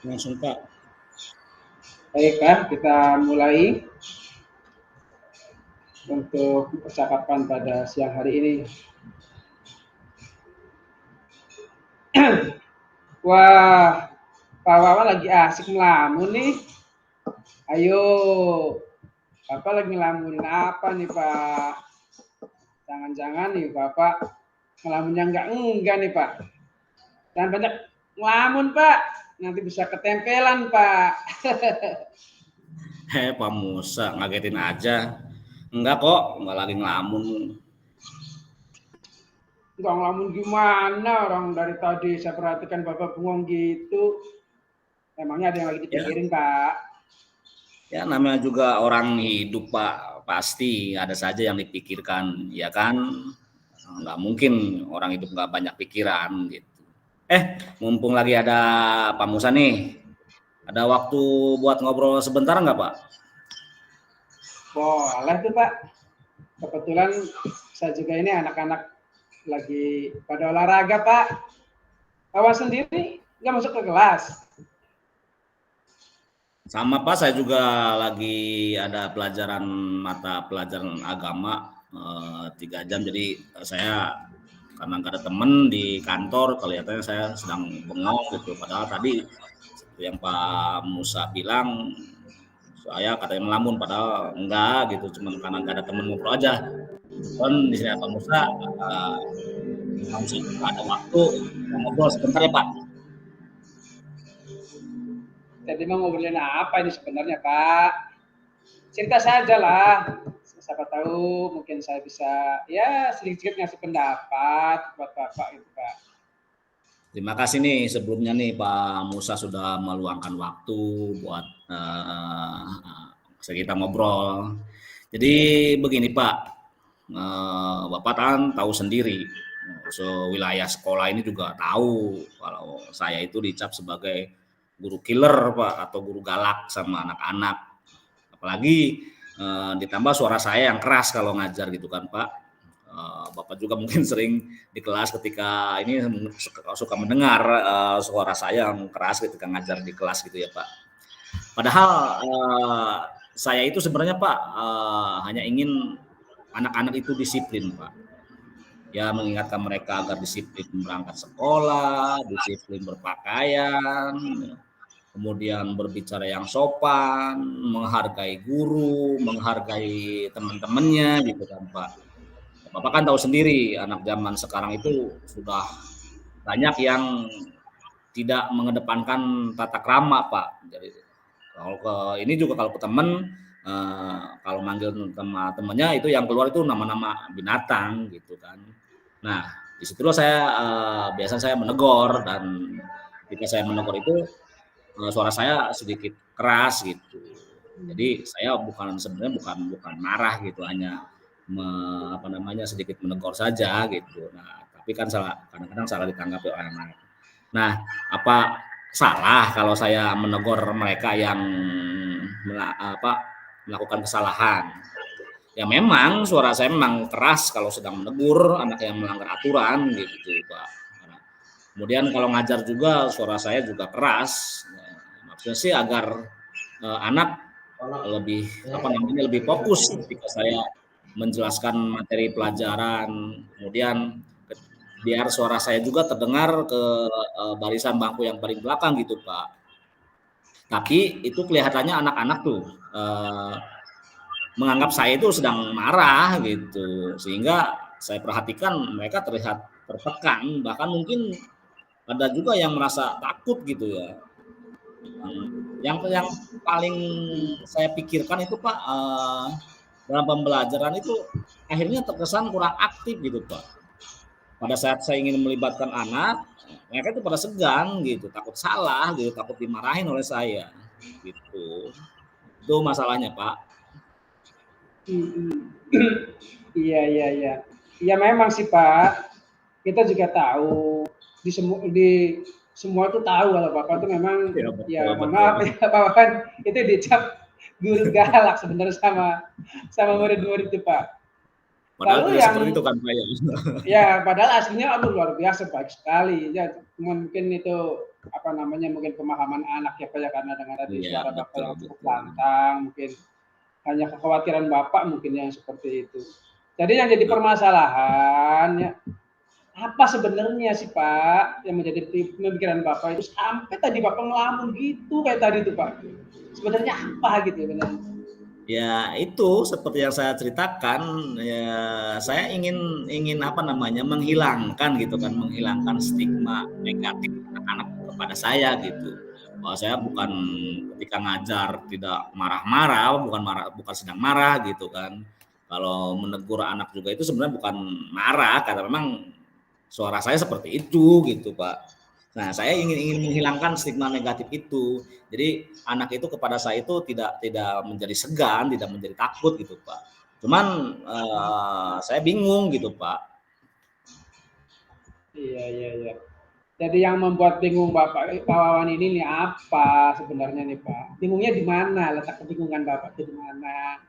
Langsung Pak. Baiklah, kita mulai untuk percakapan pada siang hari ini. Wah, Pak Wawan lagi asik melamun nih. Ayo, Bapak lagi ngelamunin apa nih Pak? Jangan-jangan nih Bapak ngelamunnya enggak nih Pak. Jangan banyak ngelamun Pak, nanti bisa ketempelan Pak. Pak Musa, ngagetin aja. Enggak kok, enggak lagi ngelamun. Enggak ngelamun gimana, orang dari tadi saya perhatikan Bapak bengong gitu. Emangnya ada yang lagi dipikirin Pak? Ya namanya juga orang hidup Pak, pasti ada saja yang dipikirkan, ya kan? Nggak mungkin orang hidup nggak banyak pikiran gitu. Mumpung lagi ada Pak Musa nih, ada waktu buat ngobrol sebentar nggak Pak? Boleh tuh Pak. Kebetulan saya juga ini anak-anak lagi pada olahraga Pak. Awas sendiri nggak masuk ke kelas? Sama Pak, saya juga lagi ada pelajaran mata pelajaran agama 3 jam, jadi saya karena nggak ada temen di kantor, kelihatannya saya sedang bengong gitu. Padahal tadi seperti yang Pak Musa bilang, saya katanya melamun, padahal enggak gitu, cuman karena nggak ada temen ngobrol aja. Dan di sini Pak Musa, Pak Musa juga ada waktu ngobrol sebentar ya Pak. Jadi mau ngobrolin apa ini sebenarnya Pak? Cerita saja lah. Siapa tahu mungkin saya bisa ya sedikit ngasih pendapat buat Bapak itu Pak. Terima kasih nih sebelumnya nih Pak Musa sudah meluangkan waktu buat kita ngobrol. Jadi begini Pak, Bapak kan tahu sendiri, wilayah sekolah ini juga tahu kalau saya itu dicap sebagai guru killer Pak, atau guru galak sama anak-anak. Apalagi ditambah suara saya yang keras kalau ngajar gitu kan Pak. Bapak juga mungkin sering di kelas ketika ini suka mendengar suara saya yang keras ketika ngajar di kelas gitu ya Pak. Padahal saya itu sebenarnya Pak hanya ingin anak-anak itu disiplin Pak. Ya mengingatkan mereka agar disiplin berangkat sekolah, disiplin berpakaian, kemudian berbicara yang sopan, menghargai guru, menghargai teman-temannya gitu kan Pak. Bapak kan tahu sendiri anak zaman sekarang itu sudah banyak yang tidak mengedepankan tata krama Pak. Jadi kalau ini juga kalau ke teman kalau manggil teman-temannya itu yang keluar itu nama-nama binatang gitu kan. Nah disitulah saya biasa saya menegur, dan ketika saya menegur itu suara saya sedikit keras gitu. Jadi saya sebenarnya bukan marah gitu, hanya sedikit menegur saja gitu. Nah, tapi kan kadang-kadang salah ditanggapi oleh anak. Nah, apa salah kalau saya menegur mereka yang melakukan kesalahan? Ya memang suara saya memang keras kalau sedang menegur anak yang melanggar aturan gitu, Pak. Kemudian kalau ngajar juga suara saya juga keras. Maksudnya sih agar anak lebih fokus ketika saya menjelaskan materi pelajaran. Kemudian biar suara saya juga terdengar ke barisan bangku yang paling belakang gitu Pak. Tapi itu kelihatannya anak-anak tuh menganggap saya itu sedang marah gitu, sehingga saya perhatikan mereka terlihat tertekan, bahkan mungkin ada juga yang merasa takut gitu ya. Yang paling saya pikirkan itu Pak, dalam pembelajaran itu akhirnya terkesan kurang aktif gitu Pak. Pada saat saya ingin melibatkan anak, mereka itu pada segan gitu, takut salah gitu, takut dimarahin oleh saya gitu. Itu masalahnya Pak. Iya memang sih Pak. Kita juga tahu di semua tuh tahu kalau Bapak tuh memang Ya betul ya mohon betul. maaf ya Pak Wawan, itu dicap guru galak sebenarnya sama sama murid-murid itu Pak. Padahal Lalu tidak seperti yang itu kan Pak ya. ya padahal aslinya aduh luar biasa baik sekali ya, cuman mungkin itu apa namanya mungkin pemahaman anak ya Pak ya, karena dengan tadi Iya suara Bapak betul yang cukup betul. lantang, mungkin hanya kekhawatiran Bapak mungkin yang seperti itu. Jadi yang jadi Nah, permasalahan ya, apa sebenarnya sih Pak yang menjadi pemikiran Bapak itu sampai tadi Bapak ngelamun gitu kayak tadi tuh Pak? Sebenarnya apa gitu sebenarnya? ya itu seperti yang saya ceritakan, ya saya ingin ingin apa namanya, menghilangkan gitu kan, menghilangkan stigma negatif anak-anak kepada saya gitu. Bahwa saya bukan ketika ngajar tidak marah-marah, bukan sedang marah gitu kan. Kalau menegur anak juga itu sebenarnya bukan marah, karena memang suara saya seperti itu gitu Pak. Nah, saya ingin ingin menghilangkan stigma negatif itu. Jadi anak itu kepada saya itu tidak tidak menjadi segan, tidak menjadi takut gitu Pak. Cuman saya bingung gitu Pak. Iya iya iya. Jadi yang membuat bingung Bapak Pak Wawan ini nih apa sebenarnya nih Pak? Bingungnya di mana? Letak kebingungan Bapak itu di mana?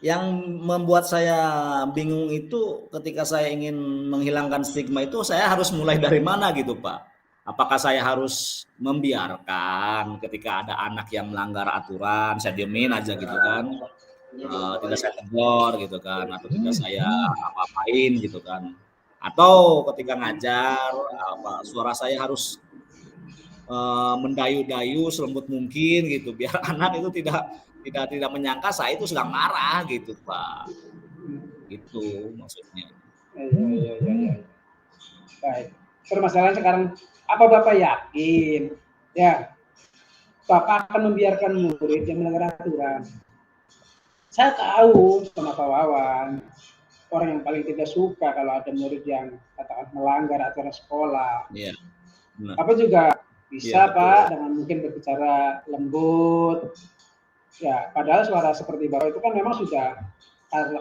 Yang membuat saya bingung itu ketika saya ingin menghilangkan stigma itu saya harus mulai dari mana gitu Pak. Apakah saya harus membiarkan ketika ada anak yang melanggar aturan, saya diemin aja gitu kan, tidak saya tegur gitu kan, atau tidak saya apa-apain gitu kan. Atau ketika ngajar, suara saya harus mendayu-dayu selembut mungkin gitu, biar anak itu tidak menyangka saya itu sedang marah gitu Pak. Itu maksudnya. Iya iya iya iya. Baik. Permasalahan sekarang apa Bapak yakin ya Bapak akan membiarkan murid yang melanggar aturan? Saya tahu sama Pak Wawan, orang yang paling tidak suka kalau ada murid yang katakan melanggar aturan sekolah. Iya, benar. Apa juga Iya bisa betul. Pak dengan mungkin berbicara lembut. Ya, padahal suara seperti Bapak itu kan memang sudah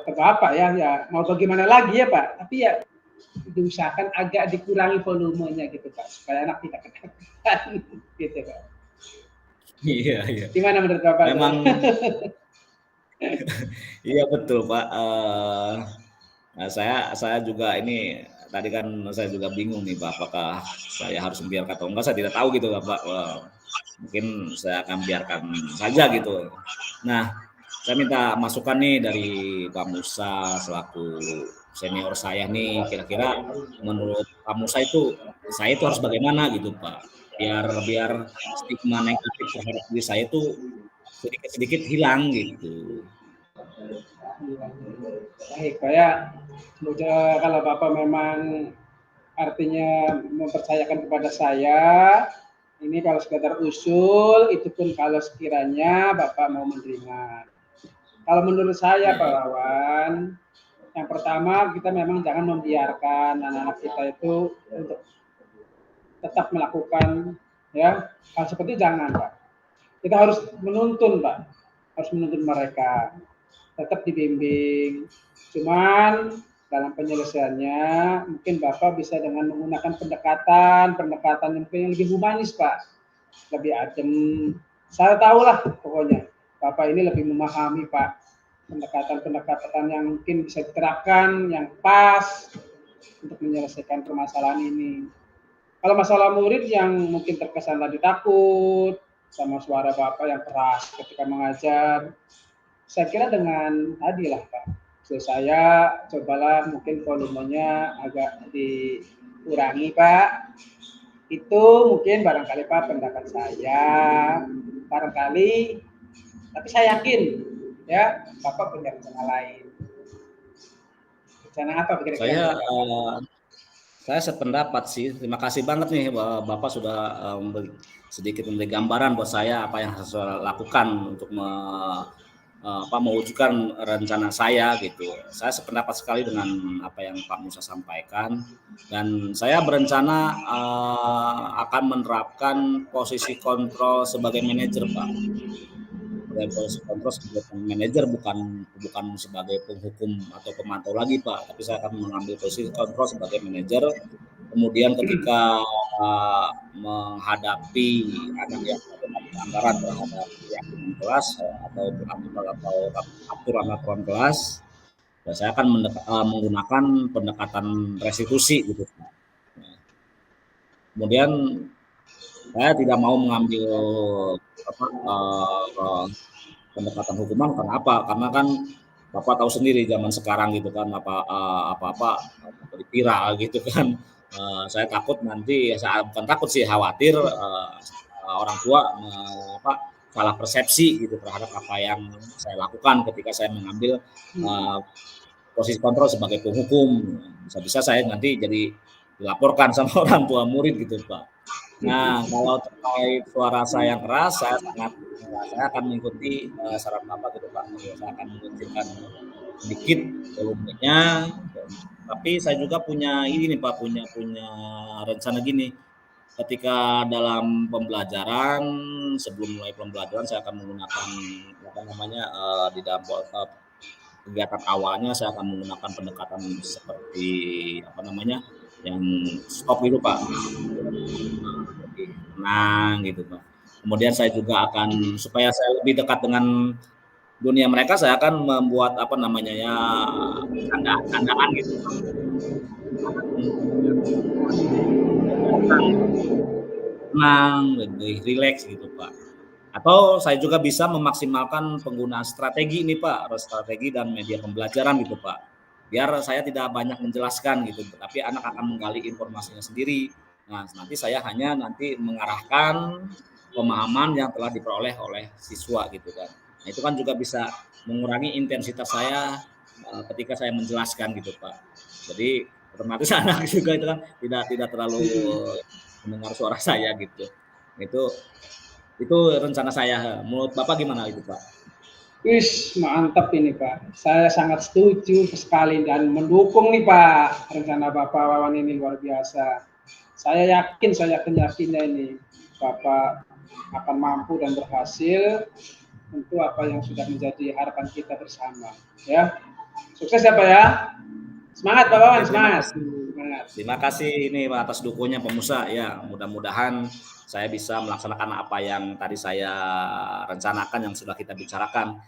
ke Bapak ya, ya mau bagaimana lagi ya Pak. Tapi ya diusahakan agak dikurangi volumenya gitu Pak, supaya anak tidak ketakutan gitu Pak. Iya iya. Gimana menurut Bapak tuh? Memang iya betul Pak, nah saya juga ini tadi kan saya juga bingung nih Pak, apakah saya harus membiarkan atau enggak, saya tidak tahu gitu Pak, mungkin saya akan biarkan saja gitu. Nah, saya minta masukan nih dari Pak Musa selaku senior saya nih, kira-kira menurut Pak Musa itu saya itu harus bagaimana gitu Pak, biar biar stigma negatif terhadap diri saya itu sedikit-sedikit hilang gitu. Baik, Pak ya. Semoga kalau Bapak memang artinya mempercayakan kepada saya, ini kalau sekedar usul, itu pun kalau sekiranya Bapak mau menerima. Kalau menurut saya Ya, Pak ya. Wawan, yang pertama kita memang jangan membiarkan anak-anak kita itu untuk tetap melakukan ya hal seperti jangan Pak. Kita harus menuntun Pak, harus menuntun mereka tetap dibimbing. Cuman dalam penyelesaiannya mungkin Bapak bisa dengan menggunakan pendekatan yang lebih humanis Pak, lebih adem. Saya tahulah pokoknya Bapak ini lebih memahami Pak pendekatan-pendekatan yang mungkin bisa diterapkan yang pas untuk menyelesaikan permasalahan ini. Kalau masalah murid yang mungkin terkesan tadi takut sama suara Bapak yang keras ketika mengajar, saya kira dengan tadi lah Pak. So, saya cobalah mungkin volumenya agak dikurangi Pak. Itu mungkin barangkali Pak pendapat saya. Barangkali, tapi saya yakin ya Bapak punya rencana lain. Rencana apa kira-kira Saya Bapak? saya sependapat sih. Terima kasih banget nih Bapak sudah sedikit memberi gambaran buat saya apa yang harus saya lakukan untuk mewujudkan rencana saya gitu. Saya sependapat sekali dengan apa yang Pak Musa sampaikan dan saya berencana akan menerapkan posisi kontrol sebagai manajer, Pak. Sebagai posisi kontrol sebagai manajer bukan sebagai penghukum atau pemantau lagi Pak, tapi saya akan mengambil posisi kontrol sebagai manajer. Kemudian ketika menghadapi anak yang melakukan pelanggaran terhadap keyakinan kelas atau aturan-aturan kelas, ya saya akan menggunakan pendekatan restitusi gitu. Nah, kemudian saya tidak mau mengambil apa, pendekatan hukuman. Kenapa? Karena kan Bapak tahu sendiri zaman sekarang gitu kan apa-apa viral gitu kan. Saya takut nanti, saya bukan takut sih, khawatir orang tua salah persepsi gitu terhadap apa yang saya lakukan ketika saya mengambil posisi kontrol sebagai penghukum. Bisa-bisa saya nanti jadi dilaporkan sama orang tua murid gitu Pak. Nah, kalau terkait suara saya yang keras, saya akan mengikuti saran Bapak gitu Pak. Saya akan mengecilkan sedikit volumenya. Tapi saya juga punya ini nih Pak, punya rencana gini. Ketika dalam pembelajaran, sebelum mulai pembelajaran, saya akan menggunakan apa namanya di dalam kegiatan awalnya saya akan menggunakan pendekatan seperti apa namanya yang stop itu Pak, tenang gitu Pak. Kemudian saya juga akan, supaya saya lebih dekat dengan dunia mereka, saya akan membuat apa namanya ya candaan gitu Pak. Tenang, lebih rileks gitu Pak. Atau saya juga bisa memaksimalkan penggunaan strategi ini Pak, strategi dan media pembelajaran gitu Pak. Biar saya tidak banyak menjelaskan gitu, tapi anak akan menggali informasinya sendiri. Nah, nanti saya hanya mengarahkan pemahaman yang telah diperoleh oleh siswa gitu kan. Nah, itu kan juga bisa mengurangi intensitas saya ketika saya menjelaskan gitu Pak. Jadi otomatis anak juga itu kan tidak terlalu mendengar suara saya gitu. Itu rencana saya. Menurut Bapak gimana itu, Pak? Wis, mantap ini Pak. Saya sangat setuju sekali dan mendukung nih Pak rencana Bapak Wawan ini luar biasa. Saya yakinnya ini Bapak akan mampu dan berhasil untuk apa yang sudah menjadi harapan kita bersama. Ya, sukses ya Pak ya. Semangat Pak Wawan, semangat. Terima kasih ini Pak atas dukungannya Pak Musa ya. Mudah-mudahan saya bisa melaksanakan apa yang tadi saya rencanakan yang sudah kita bicarakan.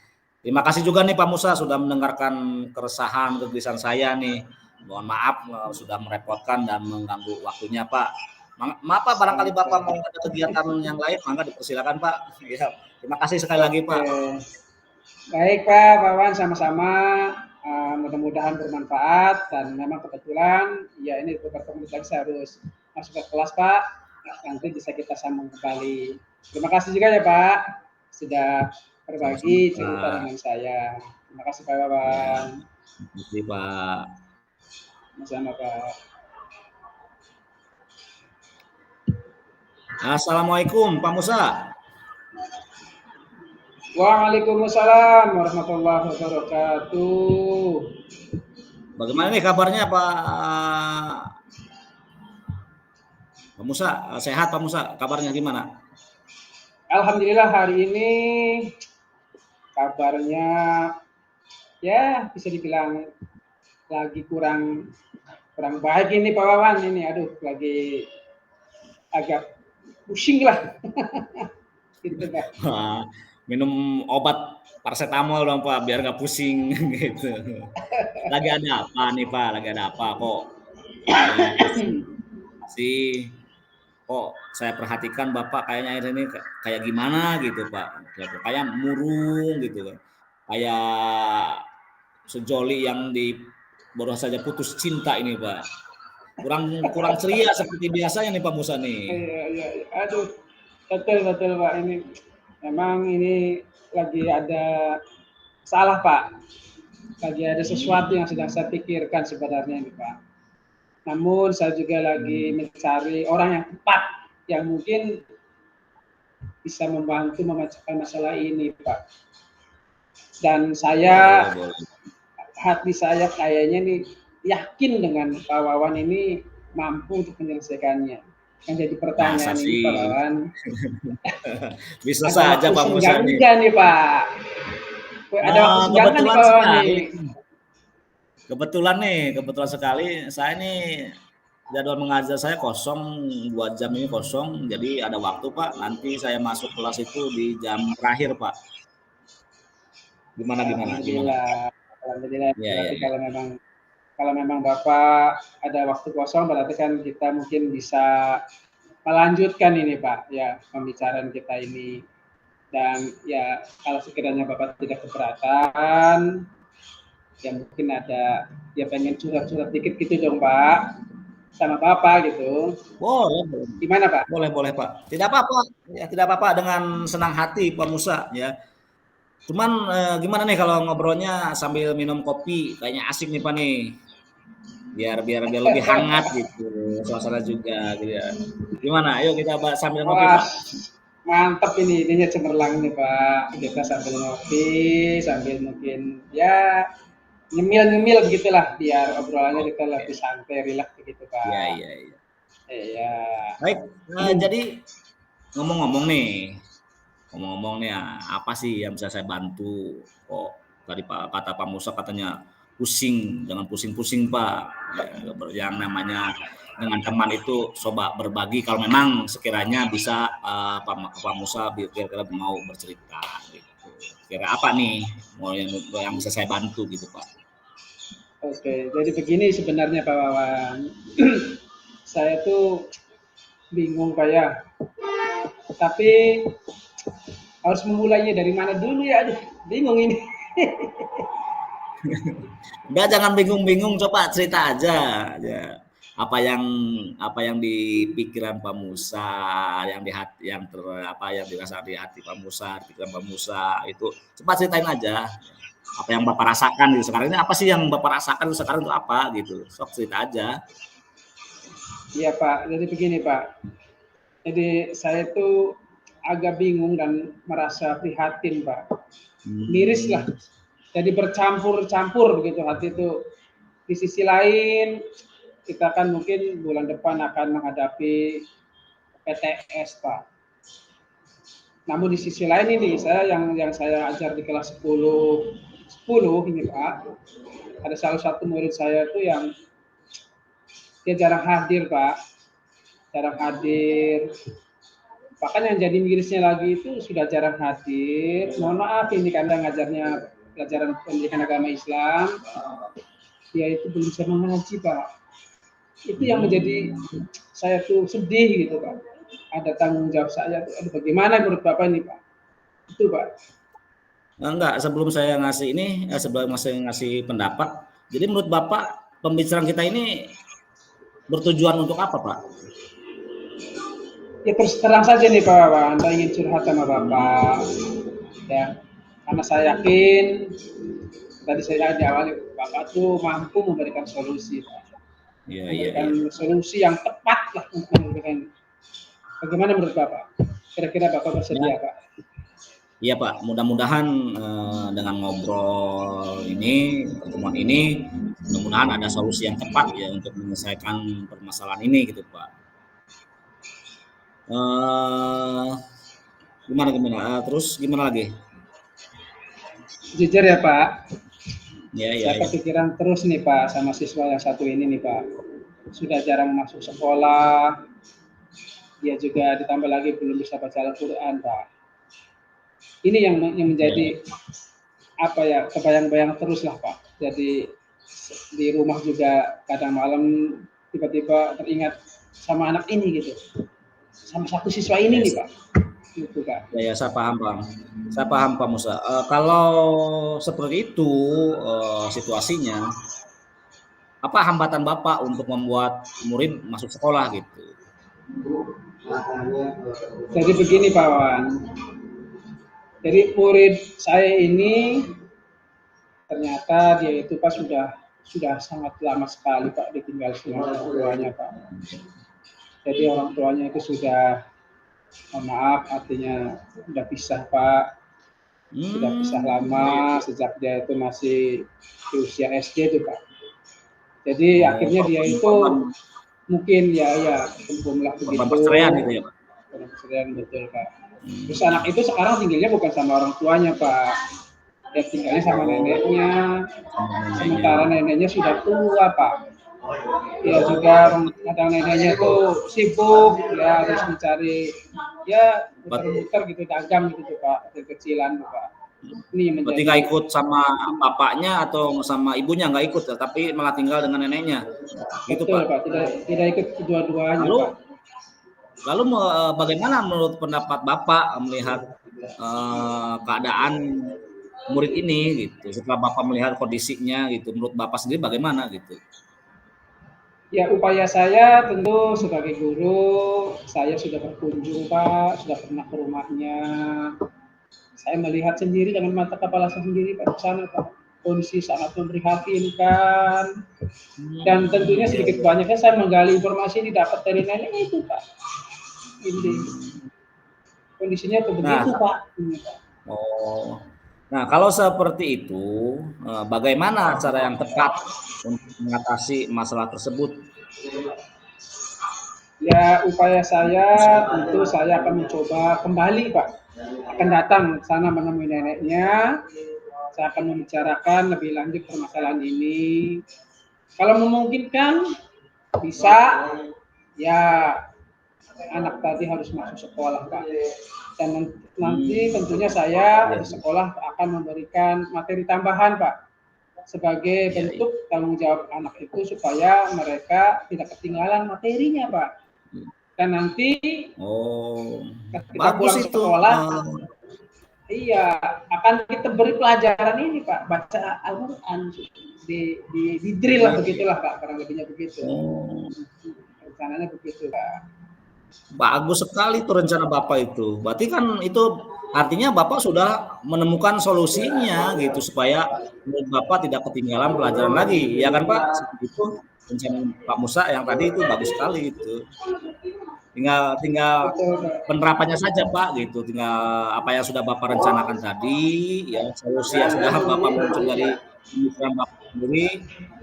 Terima kasih juga nih Pak Musa sudah mendengarkan keresahan, kegelisahan saya nih. Mohon maaf sudah merepotkan dan mengganggu waktunya Pak. Maaf Pak, barangkali Bapak mau ada kegiatan yang lain, mangga dipersilakan Pak. Ya, terima kasih sekali lagi Pak. Baik Pak Wawan, sama-sama. Mudah-mudahan bermanfaat dan memang kebetulan ya ini beberapa menit lagi saya harus masuk ke kelas Pak. Nanti bisa kita sambung kembali. Terima kasih juga ya Pak sudah berbagi cerita dengan saya. Terima kasih Pak Wawan. Terima kasih Pak. Sama-sama Pak. Assalamualaikum Pak Musa. Waalaikumsalam warahmatullahi wabarakatuh. Bagaimana nih kabarnya Pak Musa? Sehat Pak Musa? Kabarnya gimana? Alhamdulillah hari ini kabarnya ya bisa dibilang lagi kurang baik ini Pak Wawan ini. Aduh, lagi agak pusing lah. Gitu Pak. Minum obat paracetamol dong Pak biar nggak pusing gitu. Lagi ada apa nih Pak? Lagi ada apa kok? Kok saya perhatikan Bapak kayaknya akhir ini kayak gimana gitu Pak. Kayak murung gitu kan. Kayak sejoli yang baru saja putus cinta ini Pak. Kurang ceria seperti biasanya nih Pak Musa nih. Iya. Aduh, betul Pak ini. Memang ini lagi ada salah Pak. Lagi ada sesuatu yang sedang saya pikirkan sebenarnya ini Pak. Namun saya juga lagi mencari orang yang tepat yang mungkin bisa membantu memecahkan masalah ini Pak. Dan saya hati saya kayaknya nih yakin dengan Pak Wawan ini mampu untuk menyelesaikannya. Yang jadi pertanyaan ini Pak Wawan. Bisa saja Pak Musa nih. Nih Pak. Ada waktu senggang nih Pak Wawan nih. Kebetulan sekali saya nih jadwal mengajar saya kosong, 2 jam ini kosong, jadi ada waktu Pak, nanti saya masuk kelas itu di jam terakhir Pak. Gimana? Alhamdulillah. Alhamdulillah. Iya, iya, Berarti iya. kalau memang Bapak ada waktu kosong, berarti kan kita mungkin bisa melanjutkan ini Pak, ya pembicaraan kita ini. Dan ya kalau sekiranya Bapak tidak keberatan, ya mungkin ada ya pengen curhat-curhat dikit gitu dong Pak, sama Bapak gitu. Boleh, Gimana Pak? boleh Pak. Tidak apa-apa, ya tidak apa-apa, dengan senang hati Pak Musa ya. Cuman gimana nih kalau ngobrolnya sambil minum kopi, kayaknya asik nih Pak nih. Biar lebih hangat gitu, suasana juga gitu ya. Gimana? Ayo kita sambil ngopi Wah, Pak. mantap ini, idenya cemerlang nih Pak. Kita sambil ngopi, sambil mungkin ya nyemil-nyemil begitulah, biar obrolannya kita Oke. lebih santai, rileks begitu Iya, Pak. iya, iya. Iya. Baik, jadi ngomong-ngomong nih, apa sih yang bisa saya bantu? Kok tadi kata Pak Musa katanya pusing, jangan pusing-pusing Pak. Ya, yang namanya dengan teman itu coba berbagi kalau memang sekiranya bisa Pak Musa kira-kira mau bercerita gitu. Kira apa nih mau yang bisa saya bantu gitu Pak? Oke, jadi begini sebenarnya Pak Wawan. Saya tuh bingung Pak ya. Tapi harus memulainya dari mana dulu ya? Aduh, bingung ini. Enggak, jangan bingung-bingung, coba cerita aja. Ya. Apa yang di pikiran Pak Musa, yang di hati, yang dirasa di hati Pak Musa, di pikiran Pak Musa itu coba ceritain aja. Apa yang Bapak rasakan gitu sekarang ini, apa sih yang Bapak rasakan sekarang itu apa gitu. Sok cerita aja. Iya Pak, jadi begini Pak. Jadi saya tuh agak bingung dan merasa prihatin Pak. Miris lah. Jadi bercampur-campur begitu hati itu. Di sisi lain kita kan mungkin bulan depan akan menghadapi PTS Pak. Namun di sisi lain ini saya yang saya ajar di kelas 10 ini Pak, ada salah satu murid saya itu yang dia jarang hadir Pak, jarang hadir. Bahkan yang jadi mirisnya lagi itu sudah jarang hadir. Mohon maaf ini karena ngajarnya pelajaran pendidikan agama Islam, dia itu belum bisa mengaji Pak. Itu yang menjadi saya tuh sedih gitu Pak. Ada tanggung jawab saya tuh, bagaimana menurut Bapak ini Pak? Itu Pak. Enggak, sebelum saya ngasih ini, sebelum ngasih pendapat, jadi menurut Bapak pembicaraan kita ini bertujuan untuk apa Pak? Ya terus terang saja nih Pak Wawan, saya ingin curhat sama Bapak. Ya, karena saya yakin tadi saya di awal Bapak tuh mampu memberikan solusi, Pak. Iya, Memberikan iya. solusi yang tepat lah untuk memberikan. Bagaimana menurut Bapak? Kira-kira Bapak bersedia, Pak? Iya Pak, mudah-mudahan dengan ngobrol ini, pertemuan ini, mudah-mudahan ada solusi yang tepat ya untuk menyelesaikan permasalahan ini gitu Pak. Gimana? Terus gimana lagi? Jujur ya Pak, Ya. saya kepikiran terus nih Pak sama siswa yang satu ini nih Pak. Sudah jarang masuk sekolah, dia juga ditambah lagi belum bisa baca Al-Quran Pak. Ini yang menjadi apa ya, kebayang-bayang terus lah Pak. Jadi di rumah juga kadang malam tiba-tiba teringat sama anak ini gitu, sama satu siswa ini nih Pak. Gitu Pak. Ya, saya paham Pak Musa. Kalau seperti itu situasinya, apa hambatan Bapak untuk membuat murid masuk sekolah gitu? Jadi begini Pak Wan, jadi murid saya ini ternyata dia itu Pak sudah sangat lama sekali Pak ditinggal sama orang tuanya Pak. Jadi orang tuanya itu sudah, maaf artinya sudah pisah Pak, sudah pisah lama sejak dia itu masih di usia SD itu Pak. Jadi akhirnya dia itu mungkin ya kumpullah begitu. Perceraian gitu ya Pak? Perceraian betul Pak. Terus anak itu sekarang tinggalnya bukan sama orang tuanya Pak, dia tinggalnya sama neneknya. Sementara neneknya sudah tua Pak. Dia juga kadang neneknya tuh sibuk, ya harus mencari ya muter-muter gitu dagang gitu tuh Pak, kecil-kecilan tuh Pak. Ini Berarti menjadi nggak ikut sama bapaknya atau sama ibunya nggak ikut, tapi malah tinggal dengan neneknya, gitu betul Pak. Pak, tidak ikut kedua-duanya Lalu Pak. lalu bagaimana menurut pendapat Bapak melihat keadaan murid ini gitu? Setelah Bapak melihat kondisinya gitu, menurut Bapak sendiri bagaimana gitu? Ya upaya saya tentu sebagai guru, saya sudah berkunjung Pak, sudah pernah ke rumahnya. Saya melihat sendiri dengan mata kepala saya sendiri Pak di sana Pak. Kondisi sangat memprihatinkan dan tentunya Iya, sedikit iya. banyaknya saya menggali informasi yang didapat dari nenek itu Pak. Ini kondisinya tuh Nah, begitu Pak. Ini, Pak. oh, nah kalau seperti itu, bagaimana cara yang tepat untuk mengatasi masalah tersebut? Ya upaya saya tentu saya akan mencoba kembali Pak. Akan datang ke sana menemui neneknya. Saya akan membicarakan lebih lanjut permasalahan ini. Kalau memungkinkan bisa ya anak tadi harus masuk sekolah Pak. Dan nanti tentunya saya Iya, di iya, sekolah akan memberikan materi tambahan Pak sebagai iya, iya. bentuk tanggung jawab anak itu supaya mereka tidak ketinggalan materinya Pak. Dan nanti Oh, ketika bagus pulang itu. sekolah, iya akan kita beri pelajaran ini Pak, baca Al-Quran di drill lah Nah, begitulah Pak, kurang lebihnya begitu. oh, Rencananya begitu Pak. bagus sekali tuh rencana Bapak itu. Berarti kan itu artinya Bapak sudah menemukan solusinya gitu supaya menurut Bapak tidak ketinggalan pelajaran lagi, ya kan Pak? Seperti itu rencana Pak Musa yang tadi itu bagus sekali itu. Tinggal tinggal Betul Pak. penerapannya saja Pak gitu. Tinggal apa yang sudah Bapak rencanakan tadi, ya solusi yang sudah Bapak muncul dari pemikiran Bapak sendiri,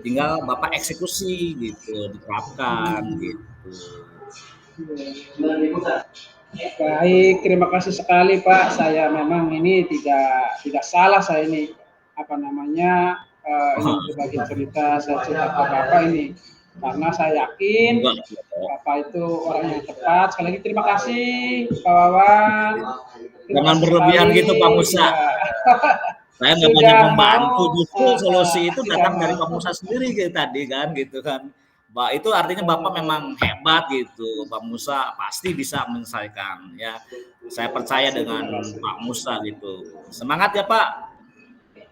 tinggal Bapak eksekusi gitu, diterapkan gitu. Baik, terima kasih sekali Pak. Saya memang ini tidak salah saya ini apa namanya ingin berbagi cerita saya cerita ke Bapak ini karena saya yakin Enggak, Bapak itu orang yang tepat. Sekali lagi terima kasih Pak Wawan. Terima jangan kasih berlebihan sekali gitu Pak Musa. ya Saya nggak banyak sudah membantu, mau justru solusi itu sudah datang dari mau Pak Musa sendiri kayak tadi kan gitu kan. Mbak itu artinya Bapak memang hebat gitu. Pak Musa pasti bisa menyelesaikan ya. Saya percaya dengan terima kasih. Pak Musa gitu. Semangat ya Pak.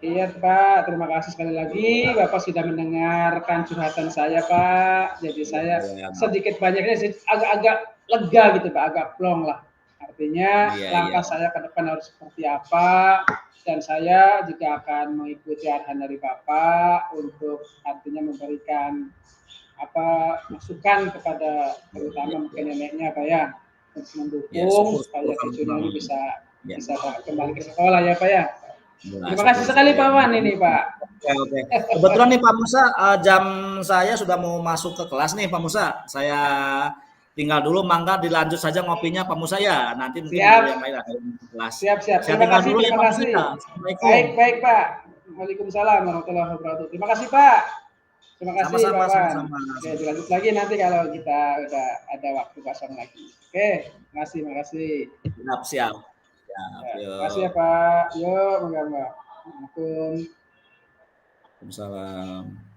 Iya Pak, terima kasih sekali lagi Bapak sudah mendengarkan curhatan saya Pak. Jadi saya Iya, sedikit banyaknya agak-agak lega gitu Pak, agak plong lah. Artinya iya, iya. langkah saya ke depan harus seperti apa dan saya juga akan mengikuti arahan dari Bapak untuk artinya memberikan apa masukan kepada Iya, iya, terutama mungkin iya. neneknya Pak ya untuk Ya, mendukung syukur-syukur supaya kalau cucunya memang ini bisa ya. bisa kembali ke sekolah ya Pak ya. Ya, Terima kasih syukur-syukur sekali ya. Pak Wan ini Pak. Oke, oke. Kebetulan nih Pak Musa, jam saya sudah mau masuk ke kelas nih Pak Musa. Saya tinggal dulu, mangga dilanjut saja ngopinya Pak Musa ya. Nanti mungkin Siap, guru yang lain ada yang ke kelas. siap, siap. Saya tinggal dulu ya Terima Pak Musa kasih. ya. Assalamualaikum. Baik, baik Pak. Waalaikumsalam warahmatullahi wabarakatuh. Terima kasih Pak. Terima kasih Pak Sama-sama, Wan. sama-sama. Oke, dilanjut lagi nanti kalau kita udah ada waktu kosong lagi. Oke, terima kasih, terima kasih. Siap, siap. Siap, Ya, terima kasih yuk. ya Pak. Yuk, Assalamualaikum. Waalaikumsalam.